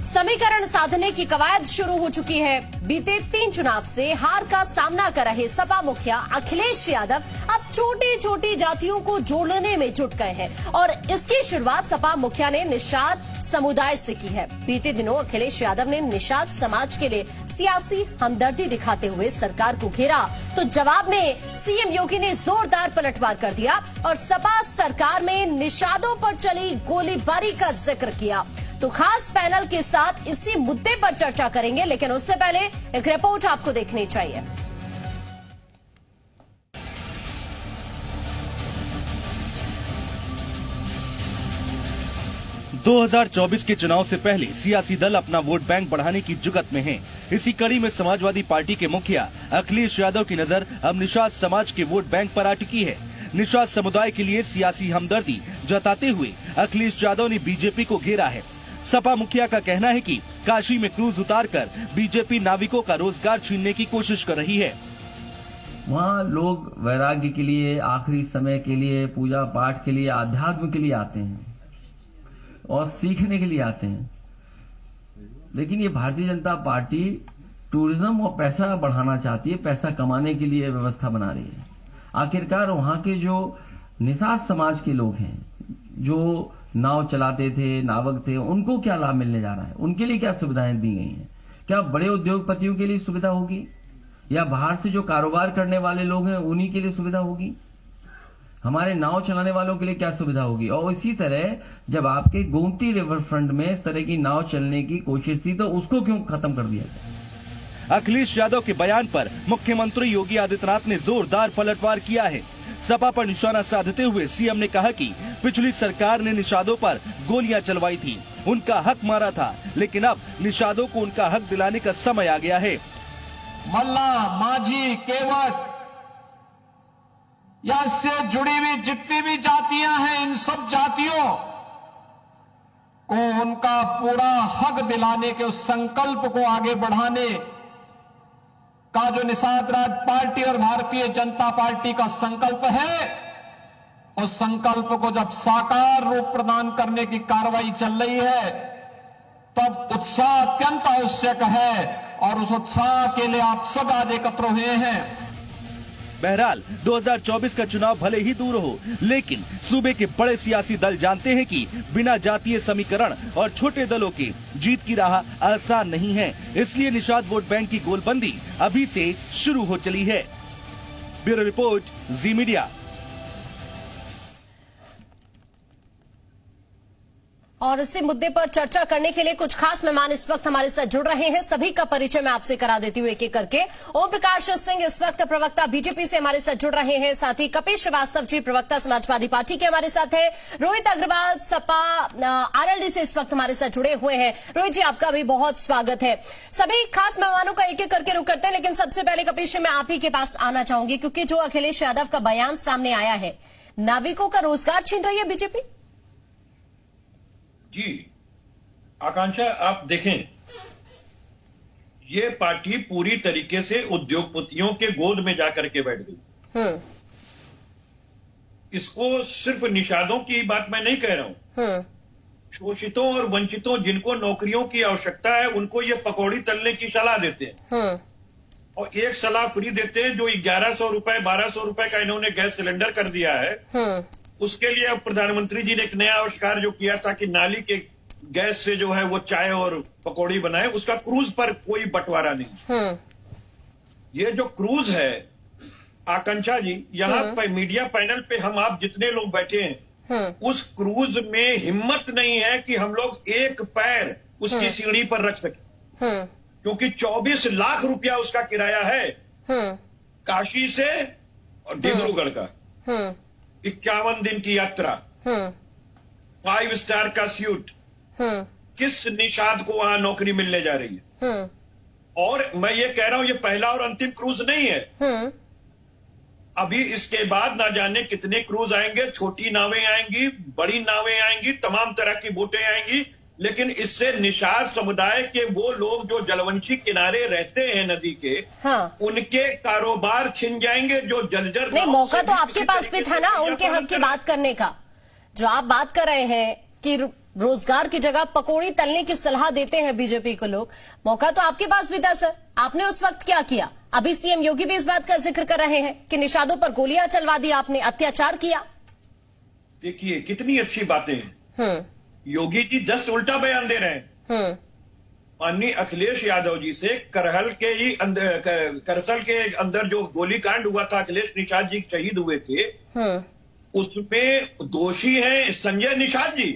समीकरण साधने की कवायद शुरू हो चुकी है। बीते 3 चुनाव से हार का सामना कर रहे सपा मुखिया अखिलेश यादव अब छोटी छोटी जातियों को जोड़ने में जुट गए हैं और इसकी शुरुआत सपा मुखिया ने निषाद समुदाय से की है। बीते दिनों अखिलेश यादव ने निषाद समाज के लिए सियासी हमदर्दी दिखाते हुए सरकार को घेरा, तो जवाब में सीएम योगी ने जोरदार पलटवार कर दिया और सपा सरकार में निषादों पर चली गोलीबारी का जिक्र किया। तो खास पैनल के साथ इसी मुद्दे पर चर्चा करेंगे, लेकिन उससे पहले एक रिपोर्ट आपको देखनी चाहिए। दो 2024 के चुनाव से पहले सियासी दल अपना वोट बैंक बढ़ाने की जुगत में हैं। इसी कड़ी में समाजवादी पार्टी के मुखिया अखिलेश यादव की नजर अब निषाद समाज के वोट बैंक पर आ टिकी है। निषाद समुदाय के लिए सियासी हमदर्दी जताते हुए अखिलेश यादव ने बीजेपी को घेरा है। सपा मुखिया का कहना है कि काशी में क्रूज उतारकर बीजेपी नाविकों का रोजगार छीनने की कोशिश कर रही है। वहाँ लोग वैराग्य के लिए, आखिरी समय के लिए, पूजा पाठ के लिए, आध्यात्म के लिए आते हैं और सीखने के लिए आते हैं। लेकिन ये भारतीय जनता पार्टी टूरिज्म और पैसा बढ़ाना चाहती है, पैसा कमाने के लिए व्यवस्था बना रही है। आखिरकार वहां के जो निषाद समाज के लोग हैं, जो नाव चलाते थे, नावक थे, उनको क्या लाभ मिलने जा रहा है? उनके लिए क्या सुविधाएं दी गई हैं? क्या बड़े उद्योगपतियों के लिए सुविधा होगी या बाहर से जो कारोबार करने वाले लोग हैं उन्हीं के लिए सुविधा होगी? हमारे नाव चलाने वालों के लिए क्या सुविधा होगी? और इसी तरह जब आपके गोमती रिवर फ्रंट में इस तरह की नाव चलने की कोशिश थी तो उसको क्यों खत्म कर दिया जाए? अखिलेश यादव के बयान पर मुख्यमंत्री योगी आदित्यनाथ ने जोरदार पलटवार किया है। सपा पर निशाना साधते हुए सीएम ने कहा कि पिछली सरकार ने निषादों पर गोलियां चलवाई थी, उनका हक मारा था, लेकिन अब निषादों को उनका हक दिलाने का समय आ गया है। मल्ला, माझी, केवट या इससे जुड़ी हुई जितनी भी जातियां हैं, इन सब जातियों को उनका पूरा हक दिलाने के उस संकल्प को आगे बढ़ाने का जो निषाद राज पार्टी और भारतीय जनता पार्टी का संकल्प है, उस संकल्प को जब साकार रूप प्रदान करने की कार्रवाई चल रही है तब उत्साह अत्यंत आवश्यक है और उस उत्साह के लिए आप सब आज एकत्र हुए हैं। बहरहाल 2024 का चुनाव भले ही दूर हो, लेकिन सूबे के बड़े सियासी दल जानते हैं कि बिना जातीय समीकरण और छोटे दलों के जीत की राह आसान नहीं है। इसलिए निषाद वोट बैंक की गोलबंदी अभी से शुरू हो चली है। ब्यूरो रिपोर्ट, जी मीडिया। और इसी मुद्दे पर चर्चा करने के लिए कुछ खास मेहमान इस वक्त हमारे साथ जुड़ रहे हैं। सभी का परिचय मैं आपसे करा देती हूँ एक एक करके। ओम प्रकाश सिंह इस वक्त प्रवक्ता बीजेपी से हमारे साथ जुड़ रहे हैं। साथ ही कपिल श्रीवास्तव जी प्रवक्ता समाजवादी पार्टी के हमारे साथ है। रोहित अग्रवाल सपा आरएलडी से इस वक्त हमारे साथ जुड़े हुए हैं। रोहित जी, आपका भी बहुत स्वागत है। सभी खास मेहमानों का एक एक करके रुख करते हैं, लेकिन सबसे पहले कपिल श्री मैं आप ही के पास आना चाहूंगी, क्योंकि जो अखिलेश यादव का बयान सामने आया है, नाविकों का रोजगार छीन रही है बीजेपी। जी आकांक्षा, आप देखें, ये पार्टी पूरी तरीके से उद्योगपतियों के गोद में जाकर के बैठ गई। इसको सिर्फ निषादों की बात मैं नहीं कह रहा हूं, शोषितों और वंचितों जिनको नौकरियों की आवश्यकता है उनको ये पकौड़ी तलने की सलाह देते हैं और एक सलाह फ्री देते हैं। जो 1100 रुपए 1200 रुपए का इन्होंने गैस सिलेंडर कर दिया है, उसके लिए अब प्रधानमंत्री जी ने एक नया आविष्कार जो किया था कि नाली के गैस से जो है वो चाय और पकौड़ी बनाए, उसका क्रूज पर कोई बंटवारा नहीं। ये जो क्रूज है आकांक्षा जी, यहाँ पर मीडिया पैनल पे हम आप जितने लोग बैठे हैं, उस क्रूज में हिम्मत नहीं है कि हम लोग एक पैर उसकी सीढ़ी पर रख सके, क्योंकि 24 लाख रुपया उसका किराया है काशी से और डिब्रूगढ़ का। 51 दिन की यात्रा, 5 स्टार का सूट, किस निषाद को वहां नौकरी मिलने जा रही है? और मैं ये कह रहा हूं, ये पहला और अंतिम क्रूज नहीं है। अभी इसके बाद ना जाने कितने क्रूज आएंगे, छोटी नावें आएंगी, बड़ी नावें आएंगी, तमाम तरह की बोटें आएंगी, लेकिन इससे निषाद समुदाय के वो लोग जो जलवंशी किनारे रहते हैं नदी के, उनके कारोबार छिन जाएंगे जो जलजर। नहीं, मौका तो आपके पास भी था ना उनके हक की बात करने का। जो आप बात कर रहे हैं कि रोजगार की जगह पकौड़ी तलने की सलाह देते हैं बीजेपी को लोग। मौका तो आपके पास भी था सर, आपने उस वक्त क्या किया? अभी सीएम योगी भी इस बात का जिक्र कर रहे हैं कि निषादों पर गोलियां चलवा दी आपने, अत्याचार किया। देखिए कितनी अच्छी बातें हैं। योगी जी जस्ट उल्टा बयान दे रहे हैं। माननीय अखिलेश यादव जी से करहल के अंदर जो गोलीकांड हुआ था, अखिलेश निषाद जी शहीद हुए थे, उसमें दोषी हैं संजय निषाद जी।